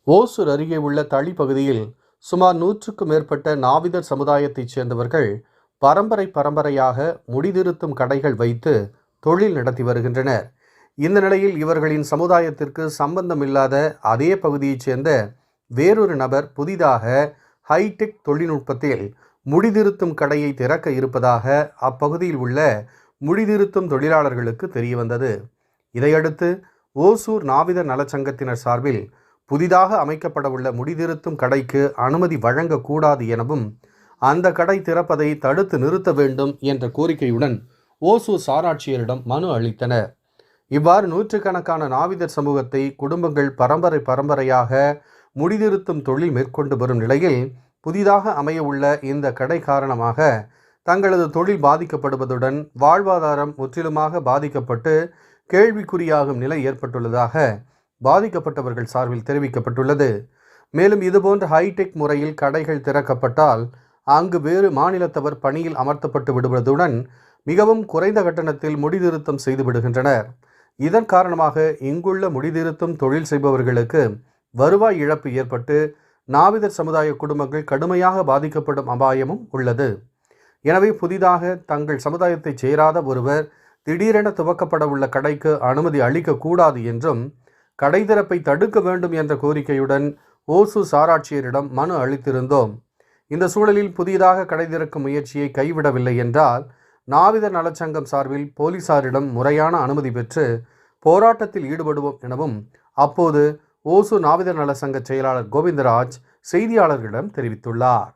ஓசூர் அருகே உள்ள தளி பகுதியில் சுமார் 100க்கும் மேற்பட்ட நாவிதர் சமுதாயத்தைச் சேர்ந்தவர்கள் பரம்பரையாக முடிதிருத்தும் கடைகள் வைத்து தொழில் நடத்தி வருகின்றனர். இந்த நிலையில் இவர்களின் சமுதாயத்திற்கு சம்பந்தமில்லாத அதே பகுதியைச் சேர்ந்த வேறொரு நபர் புதிதாக ஹைடெக் தொழில்நுட்பத்தில் முடிதிருத்தும் கடையை திறக்க இருப்பதாக அப்பகுதியில் உள்ள முடிதிருத்தும் தொழிலாளர்களுக்கு தெரியவந்தது. இதையடுத்து ஓசூர் நாவிதர் நலச்சங்கத்தினர் சார்பில் புதிதாக அமைக்கப்படவுள்ள முடிதிருத்தும் கடைக்கு அனுமதி வழங்கக்கூடாது எனவும் அந்த கடை திறப்பதை தடுத்து நிறுத்த வேண்டும் என்ற கோரிக்கையுடன் ஓசூர் சாராட்சியரிடம் மனு அளித்தனர். இவ்வாறு நூற்றுக்கணக்கான நாவிதர் சமூகத்தை குடும்பங்கள் பரம்பரையாக முடிதிருத்தும் தொழில் மேற்கொண்டு வரும் நிலையில் புதிதாக அமைய உள்ள இந்த கடை காரணமாக தங்களது தொழில் பாதிக்கப்படுவதுடன் வாழ்வாதாரம் முற்றிலுமாக பாதிக்கப்பட்டு கேள்விக்குறியாகும் நிலை ஏற்பட்டுள்ளதாக பாதிக்கப்பட்டவர்கள் சார்பில் தெரிவிக்கப்பட்டுள்ளது. மேலும் இதுபோன்ற ஹைடெக் முறையில் கடைகள் திறக்கப்பட்டால் அங்கு வேறு மாநிலத்தவர் பணியில் அமர்த்தப்பட்டு விடுவதுடன் மிகவும் குறைந்த கட்டணத்தில் முடிதிருத்தம் செய்து விடுகின்றனர். இதன் காரணமாக இங்குள்ள முடிதிருத்தும் தொழில் செய்பவர்களுக்கு வருவாய் இழப்பு ஏற்பட்டு நாவிதர் சமுதாய குடும்பங்கள் கடுமையாக பாதிக்கப்படும் அபாயமும் உள்ளது. எனவே புதிதாக தங்கள் சமுதாயத்தைச் சேராத ஒருவர் திடீரென துவக்கப்பட உள்ள கடைக்கு அனுமதி அளிக்கக்கூடாது என்றும் கடை திறப்பை தடுக்க வேண்டும் என்ற கோரிக்கையுடன் ஓசூர் சாராட்சியரிடம் மனு அளித்திருந்தோம். இந்த சூழலில் புதிதாக கடை திறக்கும் முயற்சியை கைவிடவில்லை என்றால் நாவிதர் நலச்சங்கம் சார்பில் போலீசாரிடம் முறையான அனுமதி பெற்று போராட்டத்தில் ஈடுபடுவோம் எனவும் அப்போது ஓசூர் நாவிதர் நலச்சங்க செயலாளர் கோவிந்தராஜ் செய்தியாளர்களிடம் தெரிவித்துள்ளார்.